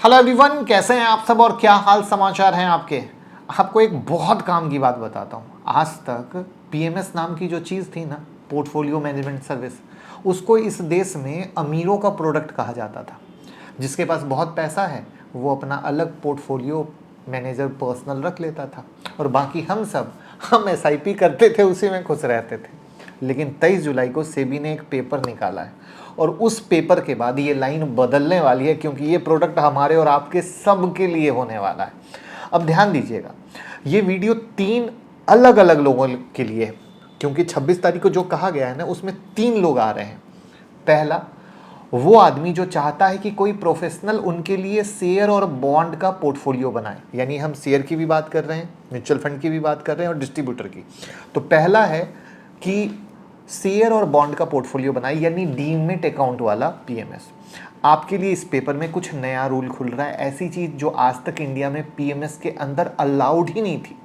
Hello everyone, कैसे हैं आप सब और क्या हाल समाचार हैं आपके। आपको एक बहुत काम की बात बताता हूँ। आज तक पीएमएस नाम की जो चीज़ थी ना, पोर्टफोलियो मैनेजमेंट सर्विस, उसको इस देश में अमीरों का प्रोडक्ट कहा जाता था। जिसके पास बहुत पैसा है वो अपना अलग पोर्टफोलियो मैनेजर पर्सनल रख लेता था और बाकी हम एसआईपी करते थे, उसी में खुश रहते थे। लेकिन 23 जुलाई को सेबी ने एक पेपर निकाला है और उस पेपर के बाद ये लाइन बदलने वाली है, क्योंकि ये प्रोडक्ट हमारे और आपके सब के लिए होने वाला है। अब ध्यान दीजिएगा, ये वीडियो 3 अलग अलग लोगों के लिए है, क्योंकि 26 तारीख को जो कहा गया है ना, उसमें 3 लोग आ रहे हैं। पहला, वो आदमी जो चाहता है कि कोई प्रोफेशनल उनके लिए शेयर और बॉन्ड का पोर्टफोलियो बनाए, यानी हम शेयर की भी बात कर रहे हैं, म्यूचुअल फंड की भी बात कर रहे हैं और डिस्ट्रीब्यूटर की। तो पहला है कि शेयर और बॉन्ड का पोर्टफोलियो बनाए, यानी डीमेट अकाउंट वाला पीएमएस। आपके लिए इस पेपर में कुछ नया रूल खुल रहा है, ऐसी चीज जो आज तक इंडिया में पीएमएस के अंदर अलाउड ही नहीं थी,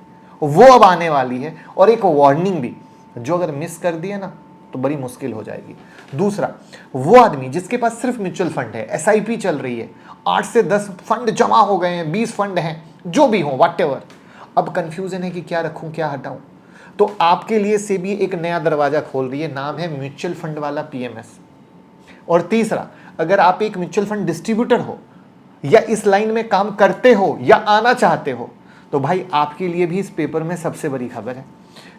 वो अब आने वाली है। और एक वार्निंग भी, जो अगर मिस कर दिए ना तो बड़ी मुश्किल हो जाएगी। दूसरा, वो आदमी जिसके पास सिर्फ म्यूचुअल फंड है, एसआईपी चल रही है, 8 से 10 फंड जमा हो गए हैं, 20 फंड हैं, जो भी हो व्हाटएवर, अब कंफ्यूजन है कि क्या रखूं क्या हटाऊं, तो आपके लिए सेबी एक नया दरवाजा खोल रही है, नाम है म्यूचुअल फंड वाला पीएमएस। और तीसरा, अगर आप एक म्यूचुअल फंड डिस्ट्रीब्यूटर हो या इस लाइन में काम करते हो या आना चाहते हो, तो भाई आपके लिए भी इस पेपर में सबसे बड़ी खबर है,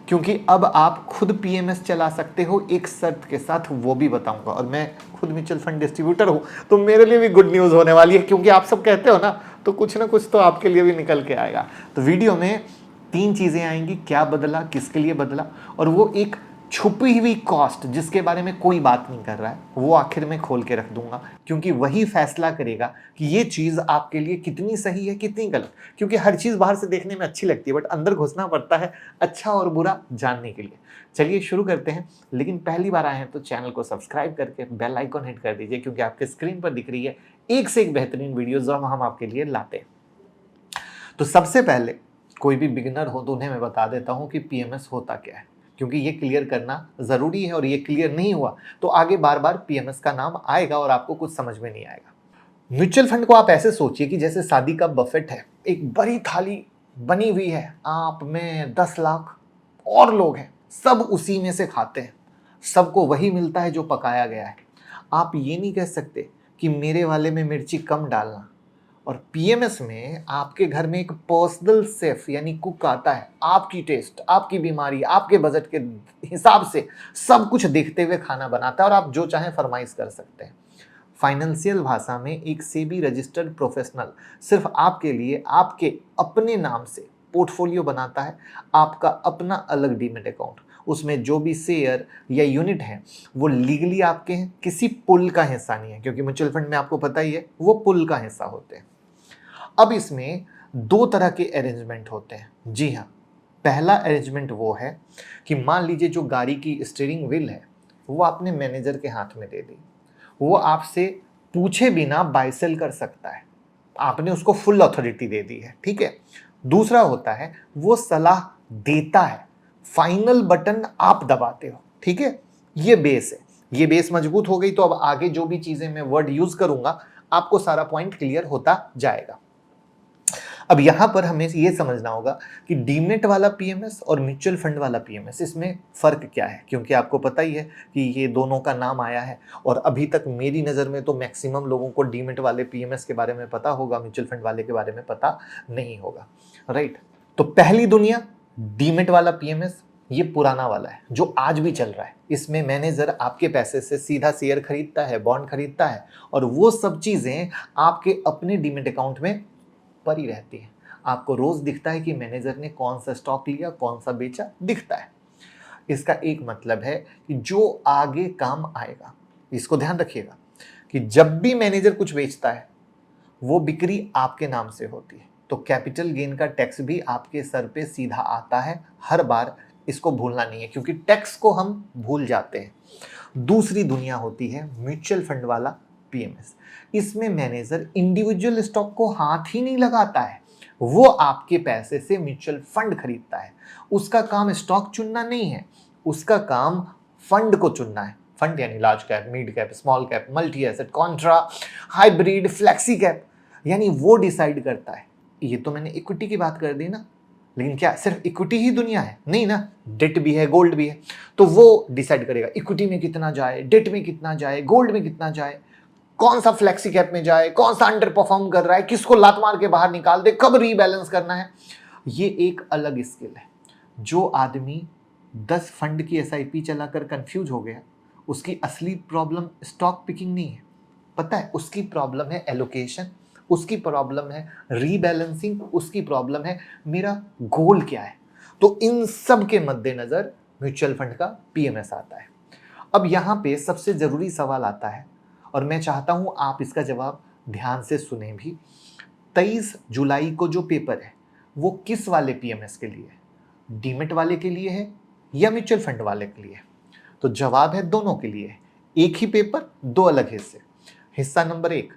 क्योंकि अब आप खुद पीएमएस चला सकते हो एक शर्त के साथ, वो भी बताऊंगा। और मैं खुद म्यूचुअल फंड डिस्ट्रीब्यूटर हूं, तो मेरे लिए भी गुड न्यूज होने वाली है, क्योंकि आप सब कहते हो ना, तो कुछ ना कुछ तो आपके लिए भी निकल के आएगा। तो वीडियो में 3 चीजें आएंगी, क्या बदला, किसके लिए बदला, और वो एक छुपी हुई कॉस्ट जिसके बारे में कोई बात नहीं कर रहा है, वो आखिर में खोल के रख दूंगा, क्योंकि वही फैसला करेगा कि ये चीज आपके लिए कितनी सही है कितनी गलत। क्योंकि हर चीज बाहर से देखने में अच्छी लगती है, बट अंदर घुसना पड़ता है अच्छा और बुरा जानने के लिए। चलिए शुरू करते हैं। लेकिन पहली बार आए हैं तो चैनल को सब्सक्राइब करके बेल आइकन हिट कर दीजिए, क्योंकि आपके स्क्रीन पर दिख रही है एक से एक बेहतरीन वीडियो जो हम आपके लिए लाते हैं। तो सबसे पहले, कोई भी बिगिनर हो तो उन्हें मैं बता देता हूं कि पीएमएस होता क्या है, क्योंकि ये क्लियर करना जरूरी है, और ये क्लियर नहीं हुआ तो आगे बार बार पीएमएस का नाम आएगा और आपको कुछ समझ में नहीं आएगा। म्यूचुअल फंड को आप ऐसे सोचिए कि जैसे शादी का बफेट है, एक बड़ी थाली बनी हुई है, आप में 10 लाख और लोग हैं, सब उसी में से खाते हैं, सबको वही मिलता है जो पकाया गया है। आप ये नहीं कह सकते कि मेरे वाले में मिर्ची कम डालना। और पीएमएस में आपके घर में एक पर्सनल शेफ यानी कुक आता है, आपकी टेस्ट, आपकी बीमारी, आपके बजट के हिसाब से सब कुछ देखते हुए खाना बनाता है, और आप जो चाहें फरमाइश कर सकते हैं। फाइनेंशियल भाषा में एक सेबी रजिस्टर्ड प्रोफेशनल सिर्फ आपके लिए आपके अपने नाम से पोर्टफोलियो बनाता है, आपका अपना अलग डीमेट अकाउंट। उसमें जो भी शेयर या यूनिट है वो लीगली आपके हैं, किसी पुल का हिस्सा नहीं है, क्योंकि म्यूचुअल फंड में आपको पता ही है वो पुल का हिस्सा होते हैं। अब इसमें 2 तरह के अरेंजमेंट होते हैं। जी हाँ, पहला अरेंजमेंट वो है कि मान लीजिए जो गाड़ी की स्टीयरिंग व्हील है वो आपने मैनेजर के हाथ में दे दी, वो आपसे पूछे बिना बाय सेल कर सकता है, आपने उसको फुल अथॉरिटी दे दी है, ठीक है। दूसरा होता है वो सलाह देता है, फाइनल बटन आप दबाते हो, ठीक है। ये बेस है, ये बेस मजबूत हो गई तो अब आगे जो भी चीजें मैं वर्ड यूज करूंगा आपको सारा पॉइंट क्लियर होता जाएगा। अब यहां पर हमें ये समझना होगा कि डीमेट वाला पीएमएस और म्यूचुअल फंड वाला पीएमएस, इसमें फर्क क्या है, क्योंकि आपको पता ही है कि ये दोनों का नाम आया है, और अभी तक मेरी नज़र में तो मैक्सिमम लोगों को डीमेट वाले पीएमएस के बारे में पता होगा, म्यूचुअल फंड वाले के बारे में पता नहीं होगा, राइट। तो पहली दुनिया डीमेट वाला पीएमएस, ये पुराना वाला है जो आज भी चल रहा है। इसमें मैनेजर आपके पैसे से सीधा शेयर खरीदता है, बॉन्ड खरीदता है, और वो सब चीजें आपके अपने डीमेट अकाउंट में पड़ी रहती है। आपको रोज दिखता है कि मैनेजर ने कौन सा स्टॉक लिया, कौन सा बेचा, दिखता है। इसका एक मतलब है कि जो आगे काम आएगा, इसको ध्यान रखिएगा कि जब भी मैनेजर कुछ बेचता है वो बिक्री आपके नाम से होती है, तो कैपिटल गेन का टैक्स भी आपके सर पे सीधा आता है हर बार। इसको भूलना नहीं है, क्योंकि टैक्स को हम भूल जाते हैं। दूसरी दुनिया होती है म्यूचुअल फंड वाला पीएमएस। इसमें मैनेजर इंडिविजुअल स्टॉक को हाथ ही नहीं लगाता है, वो आपके पैसे से म्यूचुअल फंड खरीदता है। उसका काम स्टॉक चुनना नहीं है, उसका काम फंड को चुनना है। फंड यानी large cap, mid cap, small cap, multi asset, Contra, hybrid, flexi cap. यानी वो डिसाइड करता है। ये तो मैंने इक्विटी की बात कर दी ना, लेकिन क्या सिर्फ इक्विटी ही दुनिया है? नहीं ना, डेट भी है, गोल्ड भी है। तो वो डिसाइड करेगा इक्विटी में कितना जाए, डेट में कितना जाए, गोल्ड में कितना जाए, कौन सा फ्लेक्सी कैप में जाए, कौन सा अंडर परफॉर्म कर रहा है, किसको लात मार के बाहर निकाल दे, कब रीबैलेंस करना है। ये एक अलग स्किल है। जो आदमी 10 फंड की एसआईपी चलाकर कंफ्यूज हो गया, उसकी असली प्रॉब्लम स्टॉक पिकिंग नहीं है, पता है उसकी प्रॉब्लम है एलोकेशन, उसकी प्रॉब्लम है रीबैलेंसिंग, उसकी प्रॉब्लम है मेरा गोल क्या है। तो इन सब के मद्देनजर म्यूचुअल फंड का पीएमएस आता है। अब यहां पे सबसे जरूरी सवाल आता है, और मैं चाहता हूं आप इसका जवाब ध्यान से सुने भी। 23 जुलाई को जो पेपर है वो किस वाले पीएमएस के लिए है? डीमेट वाले के लिए है या म्यूचुअल फंड वाले के लिए? तो जवाब है दोनों के लिए। एक ही पेपर, दो अलग हिस्से। हिस्सा नंबर 1,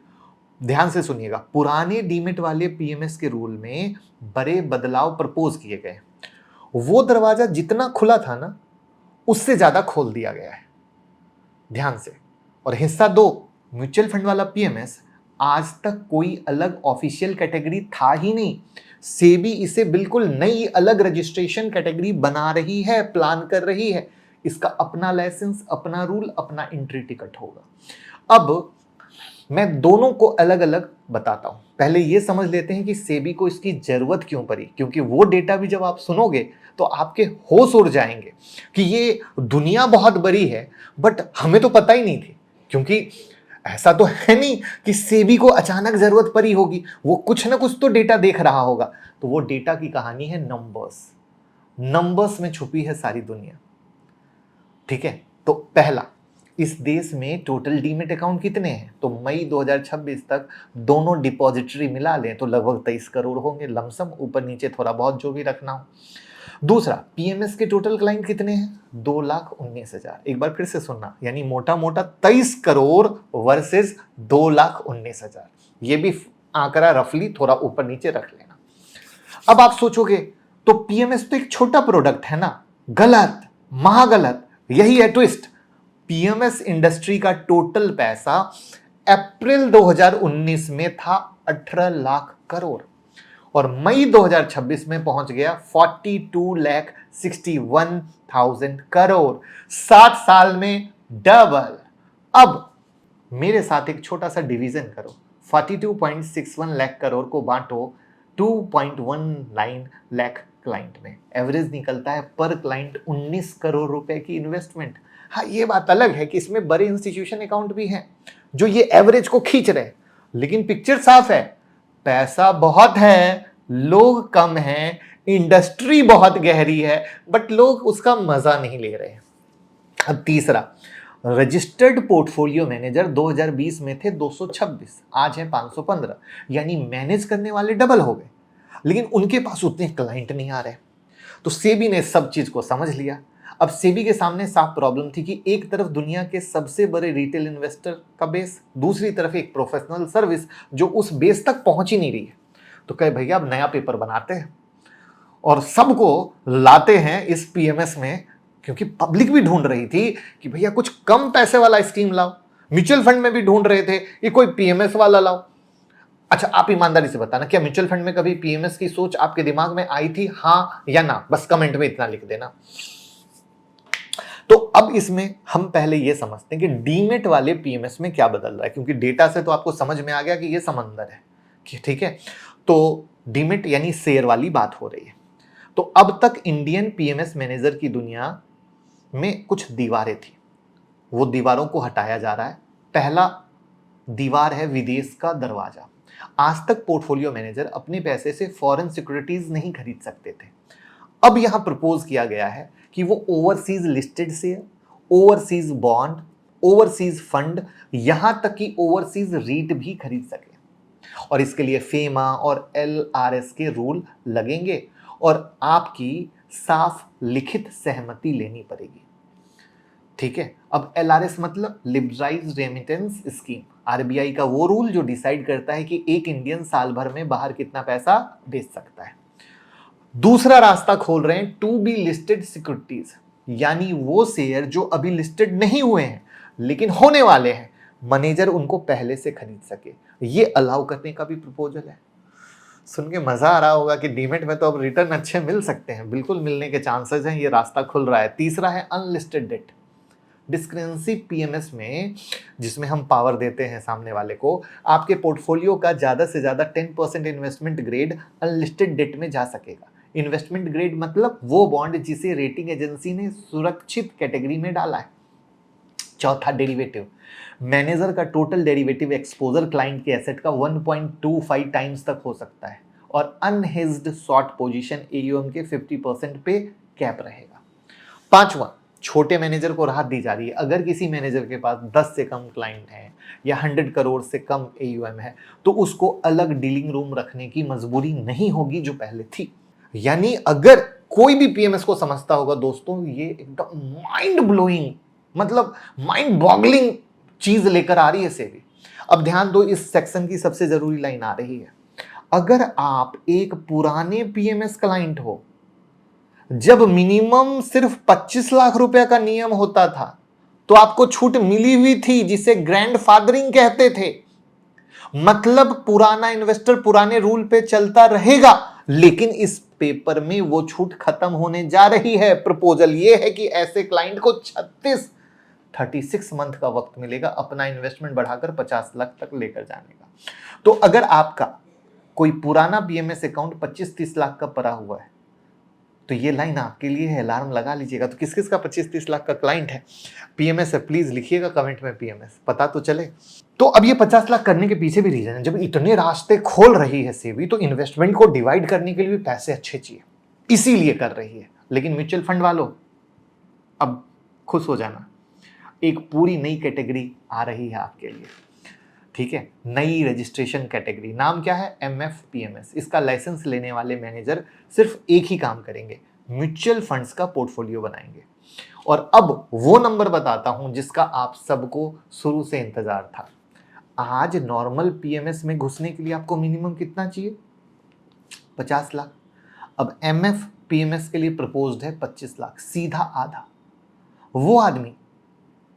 ध्यान से सुनिएगा। पुराने डीमेट वाले पीएमएस के रूल में बड़े बदलाव प्रपोज किए गए। वो दरवाजा जितना खुला था ना, उससे ज्यादा खोल दिया गया है, ध्यान से। और हिस्सा 2, म्यूचुअल फंड वाला पीएमएस, आज तक कोई अलग ऑफिशियल कैटेगरी था ही नहीं। सेबी इसे बिल्कुल नई अलग रजिस्ट्रेशन कैटेगरी बना रही है, प्लान कर रही है। इसका अपना लाइसेंस, अपना रूल, अपना एंट्री टिकट होगा। अब मैं दोनों को अलग अलग बताता हूं। पहले ये समझ लेते हैं कि सेबी को इसकी जरूरत क्यों पड़ी, क्योंकि वो डेटा भी जब आप सुनोगे तो आपके होश उड़ जाएंगे कि ये दुनिया बहुत बड़ी है, बट हमें तो पता ही नहीं थी। क्योंकि ऐसा तो है नहीं कि सेबी को अचानक जरूरत पड़ी होगी, वो कुछ ना कुछ तो डेटा देख रहा होगा। तो वो डेटा की कहानी है नंबर्स। नंबर्स में छुपी है सारी दुनिया, ठीक है। तो पहला, इस देश में टोटल डीमेट अकाउंट कितने हैं? तो मई 2026 तक दोनों डिपॉजिटरी मिला लें तो लगभग 23 करोड़ होंगे, लमसम, ऊपर नीचे थोड़ा बहुत जो भी रखना हो। दूसरा, पीएमएस के टोटल क्लाइंट कितने हैं? 2,19,000। एक बार फिर से सुनना, यानी मोटा मोटा 23 करोड़ वर्सेस 2,19,000। ये भी आंकड़ा रफली थोड़ा ऊपर नीचे रख लेना। अब आप सोचोगे तो पीएमएस तो एक छोटा प्रोडक्ट है ना। गलत, महागलत, यही है ट्विस्ट। पीएमएस इंडस्ट्री का टोटल पैसा अप्रैल 2019 में था 18 लाख करोड़ और मई 2026 में पहुंच गया 42,61,000 करोड़। 7 साल में डबल। अब मेरे साथ एक छोटा सा डिवीजन करो। 42.61 लाख करोड़ को बांटो 2.19 लाख क्लाइंट में। एवरेज निकलता है पर क्लाइंट 19 करोड़ रुपए की इन्वेस्टमेंट। हाँ, ये बात अलग है कि इसमें बड़े इंस्टीट्यूशन अकाउंट भी हैं जो ये एवरेज को खींच रहे हैं, लेकिन पिक्चर साफ है। पैसा बहुत है, लोग कम हैं, इंडस्ट्री बहुत गहरी है, बट लोग उसका मजा नहीं ले रहे हैं। अब तीसरा, रजिस्टर्ड पोर्टफोलियो मैनेजर 2020 में थे 226, आज है 515, यानी मैनेज करने वाले डबल हो गए, लेकिन उनके पास उतने क्लाइंट नहीं आ रहे। तो सेबी ने सब चीज को समझ लिया। अब सेबी के सामने साफ प्रॉब्लम थी कि एक तरफ दुनिया के सबसे बड़े रिटेल इन्वेस्टर का बेस, दूसरी तरफ एक प्रोफेशनल सर्विस जो उस बेस तक पहुंच ही नहीं रही है। तो कहे भैया अब नया पेपर बनाते हैं और सबको लाते हैं इस पीएमएस में, क्योंकि पब्लिक भी ढूंढ रही थी कि भैया कुछ कम पैसे वाला स्कीम लाओ। म्यूचुअल फंड में भी ढूंढ रहे थे कि कोई पीएमएस वाला लाओ। अच्छा, आप ईमानदारी से बताना, क्या म्यूचुअल फंड में कभी पीएमएस की सोच आपके दिमाग में आई थी? हाँ या ना, बस कमेंट में इतना लिख देना। तो अब इसमें हम पहले ये समझते हैं कि डीमेट वाले पीएमएस में क्या बदल रहा है, क्योंकि डेटा से तो आपको समझ में आ गया कि ये समंदर है, ठीक है। तो डीमेट यानी शेयर वाली बात हो रही है। तो अब तक इंडियन पीएमएस मैनेजर की दुनिया में कुछ दीवारें थी, वो दीवारों को हटाया जा रहा है। पहला दीवार है विदेश का दरवाजा। आज तक पोर्टफोलियो मैनेजर अपने पैसे से फॉरेन सिक्योरिटीज नहीं खरीद सकते थे। अब यहां प्रपोज किया गया है कि वो overseas listed share, overseas bond, overseas fund, यहां तक कि ओवरसीज रीट भी खरीद सके। और इसके लिए फेमा और एलआरएस के रूल लगेंगे और आपकी साफ लिखित सहमति लेनी पड़ेगी, ठीक है। अब एलआरएस मतलब लिबराइज्ड रेमिटेंस स्कीम, आरबीआई का वो रूल जो डिसाइड करता है कि एक इंडियन साल भर में बाहर कितना पैसा भेज सकता है। दूसरा रास्ता खोल रहे हैं टू बी लिस्टेड सिक्योरिटीज, यानी वो शेयर जो अभी लिस्टेड नहीं हुए हैं लेकिन होने वाले हैं, मैनेजर उनको पहले से खरीद सके, ये अलाउ करने का भी प्रपोजल है। सुन के मजा आ रहा होगा कि डीमेट में तो अब रिटर्न अच्छे मिल सकते हैं, बिल्कुल मिलने के चांसेस हैं, ये रास्ता खुल रहा है। तीसरा है अनलिस्टेड डेट। डिस्क्रिप्टिव पीएमएस में, जिसमें हम पावर देते हैं सामने वाले को, आपके पोर्टफोलियो का ज्यादा से ज्यादा 10% इन्वेस्टमेंट ग्रेड अनलिस्टेड डेट में जा सकेगा। इन्वेस्टमेंट ग्रेड मतलब वो बॉन्ड जिसे रेटिंग एजेंसी ने सुरक्षित कैटेगरी में डाला है। चौथा डेरिवेटिव, मैनेजर का टोटल डेरिवेटिव एक्सपोजर क्लाइंट के एसेट का 1.25 टाइम्स तक हो सकता है और अनहेज्ड शॉर्ट पोजीशन एयूएम के 50% पे कैप रहेगा। पांचवा, छोटे मैनेजर को राहत दी जा रही है। अगर किसी मैनेजर के पास 10 से कम क्लाइंट है या 100 करोड़ से कम एयूएम है तो उसको अलग डीलिंग रूम रखने की मजबूरी नहीं होगी जो पहले थी। यानी अगर कोई भी पीएमएस को समझता होगा दोस्तों, ये एकदम माइंड ब्लोइंग, मतलब माइंड बॉगलिंग चीज लेकर आ रही है सेबी। अब ध्यान दो, इस सेक्शन की सबसे जरूरी लाइन आ रही है। अगर आप एक पुराने पीएमएस क्लाइंट हो, जब मिनिमम सिर्फ 25 लाख रुपए का नियम होता था तो आपको छूट मिली हुई थी, जिसे ग्रैंडफादरिंग कहते थे। मतलब पुराना इन्वेस्टर पुराने रूल पे चलता रहेगा, लेकिन इस पेपर में वो छूट खत्म होने जा रही है। प्रपोजल ये है कि ऐसे क्लाइंट को 36 मंथ का वक्त मिलेगा अपना इन्वेस्टमेंट बढ़ाकर 50 लाख तक लेकर जाने का। तो अगर आपका कोई पुराना पीएमएस अकाउंट 25-30 लाख का पड़ा हुआ है तो ये लाइन आपके लिए है, अलार्म लगा लीजिएगा। तो किस किस का 25-30 लाख का क्लाइंट है, पीएमएस है, प्लीज लिखिएगा कमेंट में पीएमएस, पता तो चले। तो अब ये 50 लाख करने के पीछे भी रीजन है, जब इतने रास्ते खोल रही है सेबी तो इन्वेस्टमेंट को डिवाइड करने के लिए भी पैसे अच्छे चाहिए, इसीलिए कर रही है। लेकिन म्यूचुअल फंड वालों, अब खुश हो जाना, एक पूरी नई कैटेगरी आ रही है आपके लिए, ठीक है। नई रजिस्ट्रेशन कैटेगरी, नाम क्या है, एमएफपीएमएस। इसका लाइसेंस लेने वाले मैनेजर सिर्फ एक ही काम करेंगे, म्यूचुअल फंड्स का पोर्टफोलियो बनाएंगे। और अब वो नंबर बताता हूं जिसका आप सबको शुरू से इंतजार था। आज नॉर्मल पीएमएस में घुसने के लिए आपको मिनिमम कितना चाहिए, 50 लाख। अब एमएफपीएमएस के लिए प्रपोज्ड है 25 लाख, सीधा आधा। वो आदमी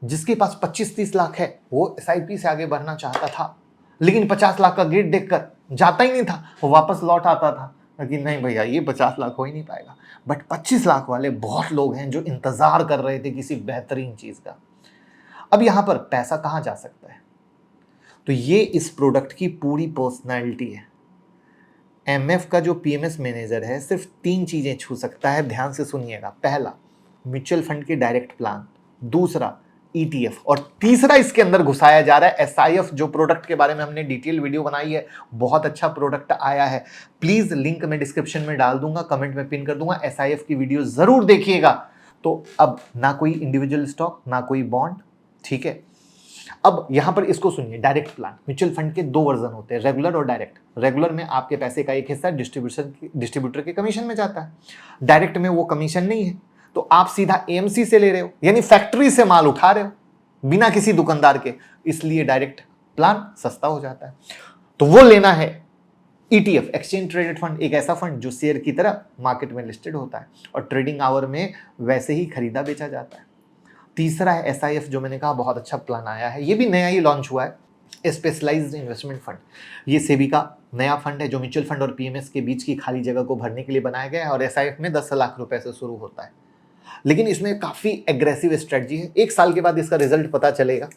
जिसके पास 25-30 लाख है वो एसआईपी से आगे बढ़ना चाहता था, लेकिन 50 लाख का गेट देखकर जाता ही नहीं था, वो वापस लौट आता था कि नहीं भैया ये 50 लाख हो ही नहीं पाएगा। बट 25 लाख वाले बहुत लोग हैं जो इंतजार कर रहे थे किसी बेहतरीन चीज का। अब यहां पर पैसा कहां जा सकता है, तो ये इस प्रोडक्ट की पूरी पर्सनैलिटी है। एमएफ का जो पीएमएस मैनेजर है सिर्फ 3 चीजें छू सकता है, ध्यान से सुनिएगा। पहला, म्यूचुअल फंड के डायरेक्ट प्लान। दूसरा, ईटीएफ। और तीसरा इसके अंदर घुसाया जा रहा है एसआईएफ, जो प्रोडक्ट के बारे में हमने डिटेल वीडियो बनाई है। बहुत अच्छा प्रोडक्ट आया है, प्लीज लिंक मैं डिस्क्रिप्शन में डाल दूंगा, कमेंट में पिन कर दूंगा, एसआईएफ की वीडियो जरूर देखिएगा। तो अब ना कोई इंडिविजुअल स्टॉक, ना कोई बॉन्ड, ठीक है। अब यहां पर इसको सुनिए, डायरेक्ट प्लान। म्यूचुअल फंड के 2 वर्जन होते हैं, रेगुलर और डायरेक्ट। रेगुलर में आपके पैसे का एक हिस्सा डिस्ट्रीब्यूटर के कमीशन में जाता है, डायरेक्ट में वो कमीशन नहीं है, तो आप सीधा एएमसी से ले रहे हो, यानी फैक्ट्री से माल उठा रहे हो बिना किसी दुकानदार के, इसलिए डायरेक्ट प्लान सस्ता हो जाता है। तो वो लेना है ईटीएफ, एक्सचेंज ट्रेडेड फंड, एक ऐसा फंड जो शेयर की तरह मार्केट में लिस्टेड होता है और ट्रेडिंग आवर में वैसे ही खरीदा बेचा जाता है। तीसरा है एसआईएफ, जो मैंने कहा बहुत अच्छा प्लान आया है, ये भी नया ही लॉन्च हुआ है, स्पेशलाइज्ड इन्वेस्टमेंट फंड। ये सेबी का नया फंड है जो म्यूचुअल फंड और पीएमएस के बीच की खाली जगह को भरने के लिए बनाया गया है और एसआईएफ में 10 लाख रुपए से शुरू होता है। लेकिन इसमें काफी एग्रेसिव स्ट्रेटजी है, 1 साल के बाद इसका रिजल्ट पता चलेगा।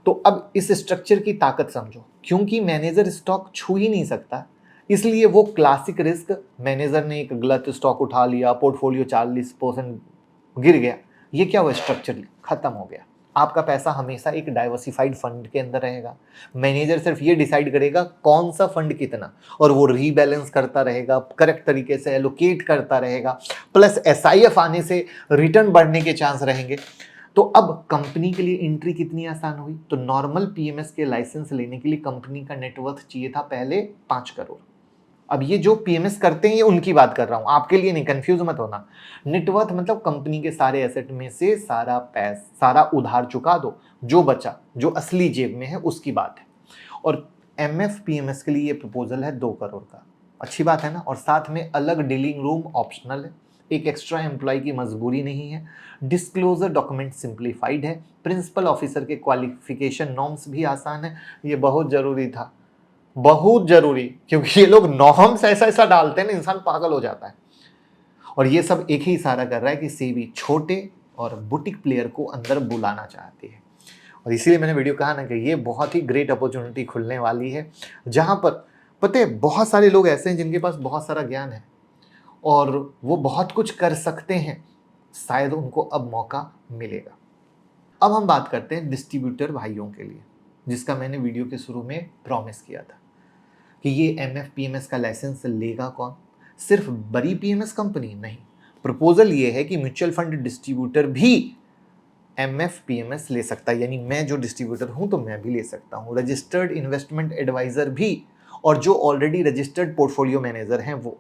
तो अब इस स्ट्रक्चर की ताकत समझो, क्योंकि मैनेजर स्टॉक छू ही नहीं सकता, इसलिए वो क्लासिक रिस्क, मैनेजर ने एक गलत स्टॉक उठा लिया, पोर्टफोलियो 40% गिर गया, ये क्या हुआ, स्ट्रक्चर खत्म हो गया। आपका पैसा हमेशा एक डाइवर्सिफाइड फंड के अंदर रहेगा। मैनेजर सिर्फ ये डिसाइड करेगा कौन सा फंड कितना, और वो रीबैलेंस करता रहेगा, करेक्ट तरीके से एलोकेट करता रहेगा, प्लस एसआईएफ आने से रिटर्न बढ़ने के चांस रहेंगे। तो अब कंपनी के लिए एंट्री कितनी आसान हुई, तो नॉर्मल पीएमएस के लाइसेंस लेने के लिए कंपनी का नेटवर्थ चाहिए था पहले 5 करोड़। अब ये जो पीएमएस करते हैं ये उनकी बात कर रहा हूं, आपके लिए नहीं, कंफ्यूज मत होना। नेटवर्थ मतलब कंपनी के सारे एसेट में से सारा उधार चुका दो, जो बचा, जो असली जेब में है उसकी बात है। और एमएफ पीएमएस के लिए ये प्रपोजल है 2 करोड़ का, अच्छी बात है ना। और साथ में अलग डीलिंग रूम ऑप्शनल है, एक एक्स्ट्रा एम्प्लॉय की मजबूरी नहीं है, डिस्क्लोजर डॉक्यूमेंट सिंप्लीफाइड है, प्रिंसिपल ऑफिसर के क्वालिफिकेशन नॉर्म्स भी आसान है। ये बहुत जरूरी था, बहुत जरूरी, क्योंकि ये लोग नॉर्म्स ऐसा ऐसा डालते हैं ना, इंसान पागल हो जाता है। और ये सब एक ही इशारा कर रहा है कि सेबी छोटे और बुटीक प्लेयर को अंदर बुलाना चाहती है। और इसीलिए मैंने वीडियो कहा ना कि ये बहुत ही ग्रेट अपॉर्चुनिटी खुलने वाली है, जहां पर पता है बहुत सारे लोग ऐसे हैं जिनके पास बहुत सारा ज्ञान है और वो बहुत कुछ कर सकते हैं, शायद उनको अब मौका मिलेगा। अब हम बात करते हैं डिस्ट्रीब्यूटर भाइयों के लिए, जिसका मैंने वीडियो के शुरू में प्रॉमिस किया था कि ये एमएफपीएमएस का लाइसेंस लेगा कौन। सिर्फ बड़ी पीएमएस कंपनी नहीं, प्रपोजल ये है कि म्यूचुअल फंड डिस्ट्रीब्यूटर भी एमएफपीएमएस ले सकता है, यानी मैं जो डिस्ट्रीब्यूटर हूं तो मैं भी ले सकता हूं, रजिस्टर्ड इन्वेस्टमेंट एडवाइजर भी, और जो ऑलरेडी रजिस्टर्ड पोर्टफोलियो मैनेजर हैं वो।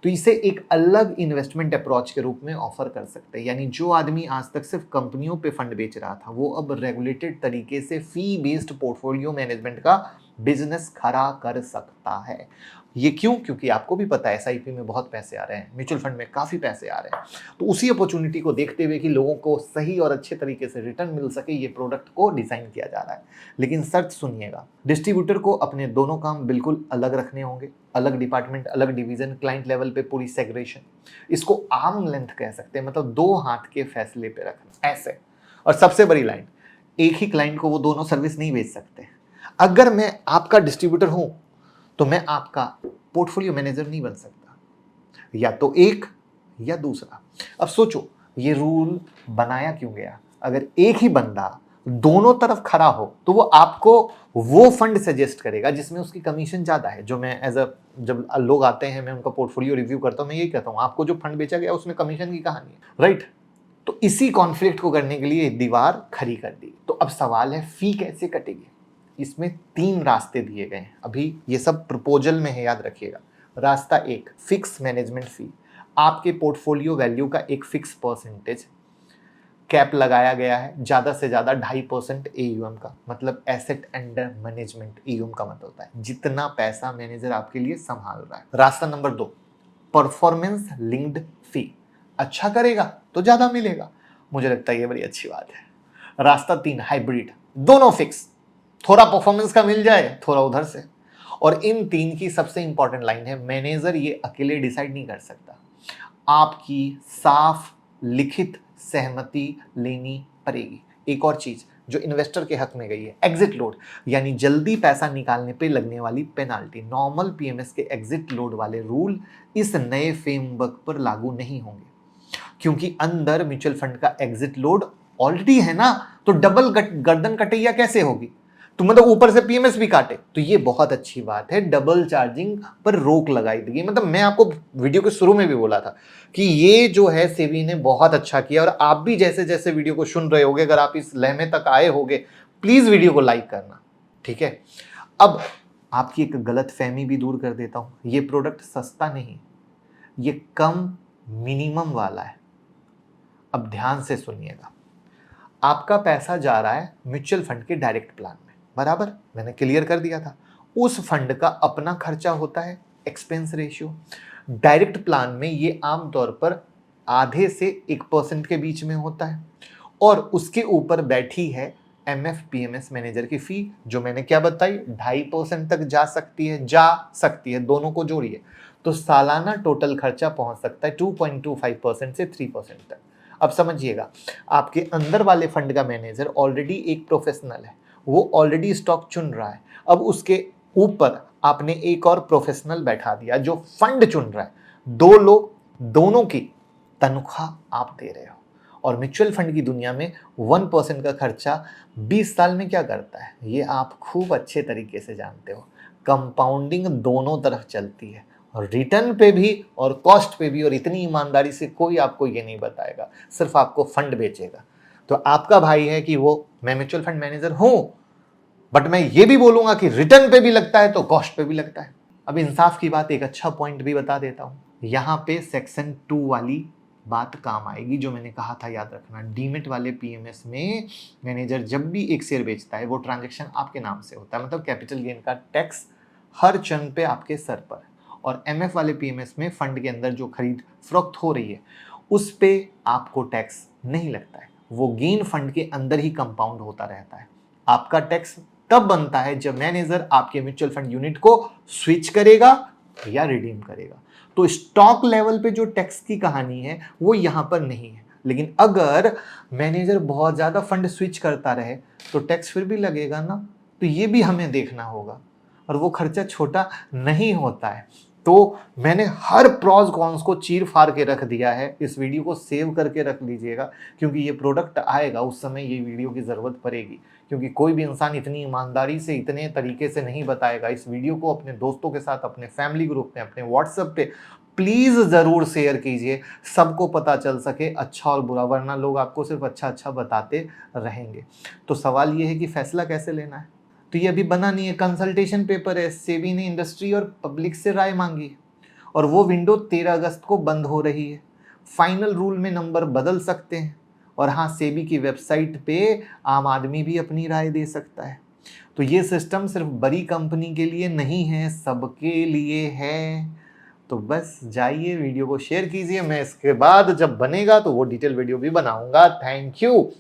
तो इसे एक अलग इन्वेस्टमेंट अप्रोच के रूप में ऑफर कर सकते हैं, यानी जो आदमी आज तक सिर्फ कंपनियों पे फंड बेच रहा था वो अब रेगुलेटेड तरीके से फी बेस्ड पोर्टफोलियो मैनेजमेंट का बिजनेस खड़ा कर सकता है। ये क्यों? क्योंकि आपको भी पता है एसआईपी में बहुत पैसे आ रहे हैं, म्यूचुअल फंड में काफी पैसे आ रहे हैं। तो उसी अपॉर्चुनिटी को देखते हुए कि लोगों को सही और अच्छे तरीके से रिटर्न मिल सके, ये प्रोडक्ट को डिजाइन किया जा रहा है। लेकिन शर्त सुनिएगा, डिस्ट्रीब्यूटर को अपने दोनों काम बिल्कुल अलग रखने होंगे, अलग डिपार्टमेंट, अलग डिवीजन, क्लाइंट लेवल पे पूरी सेग्रेशन। इसको आर्म लेंथ कह सकते हैं, मतलब दो हाथ के फैसले पे रखना ऐसे। और सबसे बड़ी लाइन, एक ही क्लाइंट को वो दोनों सर्विस नहीं बेच सकते। अगर मैं आपका डिस्ट्रीब्यूटर हूं तो मैं आपका पोर्टफोलियो मैनेजर नहीं बन सकता, या तो एक या दूसरा। अब सोचो ये रूल बनाया क्यों गया? अगर एक ही बंदा दोनों तरफ खड़ा हो तो वो आपको वो फंड सजेस्ट करेगा जिसमें उसकी कमीशन ज्यादा है। जो मैं जब लोग आते हैं, मैं उनका पोर्टफोलियो रिव्यू करता हूं, मैं यही कहता हूं आपको जो फंड बेचा गया उसमें कमीशन की कहानी है, राइट? तो इसी कॉन्फ्लिक्ट को करने के लिए दीवार खड़ी कर दी। तो अब सवाल है फी कैसे कटेगी? इसमें 3 रास्ते दिए गए हैं, अभी ये सब प्रपोजल में है, याद रखिएगा। रास्ता 1, फिक्स मैनेजमेंट फी। आपके पोर्टफोलियो वैल्यू का एक फिक्स परसेंटेज कैप लगाया गया है, ज्यादा से ज्यादा 2.5% एयूएम का, मतलब एसेट अंडर मैनेजमेंट। एयूएम का मतलब होता है जितना पैसा मैनेजर आपके लिए संभाल रहा है। रास्ता नंबर 2, परफॉर्मेंस लिंक्ड फी। अच्छा करेगा तो ज्यादा मिलेगा, मुझे लगता है ये बड़ी अच्छी बात है। रास्ता 3, हाइब्रिड, दोनों फिक्स, थोड़ा परफॉर्मेंस का मिल जाए, थोड़ा उधर से। और इन 3 की सबसे इंपॉर्टेंट लाइन है, मैनेजर ये अकेले डिसाइड नहीं कर सकता, आपकी साफ लिखित सहमति लेनी पड़ेगी। एक और चीज जो इन्वेस्टर के हक में गई है, एग्जिट लोड, यानी जल्दी पैसा निकालने पे लगने वाली पेनाल्टी। नॉर्मल पीएमएस के एग्जिट लोड वाले रूल इस नए फ्रेमवर्क पर लागू नहीं होंगे, क्योंकि अंदर म्यूचुअल फंड का एग्जिट लोड ऑलरेडी है ना, तो डबल गर्दन कटैया कैसे होगी? तो मतलब ऊपर से पीएमएस भी काटे। तो ये बहुत अच्छी बात है, डबल चार्जिंग पर रोक लगाई गई। मतलब मैं आपको वीडियो के शुरू में भी बोला था कि ये जो है सेबी ने बहुत अच्छा किया, और आप भी जैसे जैसे वीडियो को सुन रहे होगे, अगर आप इस लहमे तक आए होगे, प्लीज वीडियो को लाइक करना, ठीक है? अब आपकी एक गलत फहमी भी दूर कर देता हूं, ये प्रोडक्ट सस्ता नहीं, ये कम मिनिमम वाला है। अब ध्यान से सुनिएगा, आपका पैसा जा रहा है म्यूचुअल फंड के डायरेक्ट प्लान में, बराबर? मैंने क्लियर कर दिया था। उस फंड का अपना खर्चा होता है, एक्सपेंस रेशियो। डायरेक्ट प्लान में ये आमतौर पर आधे से 1% के बीच में होता है, और उसके ऊपर बैठी है एमएफपीएमएस मैनेजर की फी, जो मैंने क्या बताई, 2.5% तक जा सकती है, दोनों को जोड़िए तो सालाना टोटल खर्चा पहुंच सकता है 2.25% से 3% तक। अब समझिएगा, आपके अंदर वाले फंड का मैनेजर ऑलरेडी एक प्रोफेशनल है, वो ऑलरेडी स्टॉक चुन रहा है। अब उसके ऊपर आपने एक और प्रोफेशनल बैठा दिया जो फंड चुन रहा है, 2 लोग, दोनों की तनख्वाह आप दे रहे हो। और म्यूचुअल फंड की दुनिया में 1% का खर्चा 20 साल में क्या करता है, ये आप खूब अच्छे तरीके से जानते हो। कंपाउंडिंग दोनों तरफ चलती है, रिटर्न पे भी और कॉस्ट पे भी, और इतनी ईमानदारी से कोई आपको ये नहीं बताएगा, सिर्फ आपको फंड बेचेगा। तो आपका भाई है कि वो, मैं म्यूचुअल फंड मैनेजर हूं, बट मैं ये भी बोलूंगा कि रिटर्न पे भी लगता है तो कॉस्ट पे भी लगता है। अब इंसाफ की बात, एक अच्छा पॉइंट भी बता देता हूं, यहां पे सेक्शन 2 वाली बात काम आएगी, जो मैंने कहा था, याद रखना। डीमेट वाले पीएमएस में मैनेजर जब भी एक शेयर बेचता है, वो ट्रांजैक्शन आपके नाम से होता है, मतलब कैपिटल गेन का टैक्स हर चरण पे आपके सर पर है। और एमएफ वाले पीएमएस में फंड के अंदर जो खरीद फरोख्त हो रही है उस पे आपको टैक्स नहीं लगता है, वो गेन फंड के अंदर ही कंपाउंड होता रहता है। आपका टैक्स तब बनता है जब मैनेजर आपके म्यूचुअल फंड यूनिट को स्विच करेगा या रिडीम करेगा। तो स्टॉक लेवल पे जो टैक्स की कहानी है वो यहां पर नहीं है, लेकिन अगर मैनेजर बहुत ज्यादा फंड स्विच करता रहे तो टैक्स फिर भी लगेगा ना, तो ये भी हमें देखना होगा और वो खर्चा छोटा नहीं होता है। तो मैंने हर प्रॉज कॉन्स को चीर फाड़ के रख दिया है, इस वीडियो को सेव करके रख लीजिएगा क्योंकि ये प्रोडक्ट आएगा उस समय ये वीडियो की ज़रूरत पड़ेगी, क्योंकि कोई भी इंसान इतनी ईमानदारी से इतने तरीके से नहीं बताएगा। इस वीडियो को अपने दोस्तों के साथ, अपने फैमिली ग्रुप में, अपने व्हाट्सएप पे प्लीज़ ज़रूर शेयर कीजिए, सबको पता चल सके अच्छा और बुरा, वरना लोग आपको सिर्फ अच्छा अच्छा बताते रहेंगे। तो सवाल ये है कि फैसला कैसे लेना है, तो ये अभी बना नहीं है, कंसल्टेशन पेपर है, सेबी ने इंडस्ट्री और पब्लिक से राय मांगी और वो विंडो 13 अगस्त को बंद हो रही है। फाइनल रूल में नंबर बदल सकते हैं और हाँ, सेबी की वेबसाइट पे आम आदमी भी अपनी राय दे सकता है। तो ये सिस्टम सिर्फ बड़ी कंपनी के लिए नहीं है, सबके लिए है। तो बस जाइए वीडियो को शेयर कीजिए, मैं इसके बाद जब बनेगा तो वो डिटेल वीडियो भी बनाऊंगा। Thank you.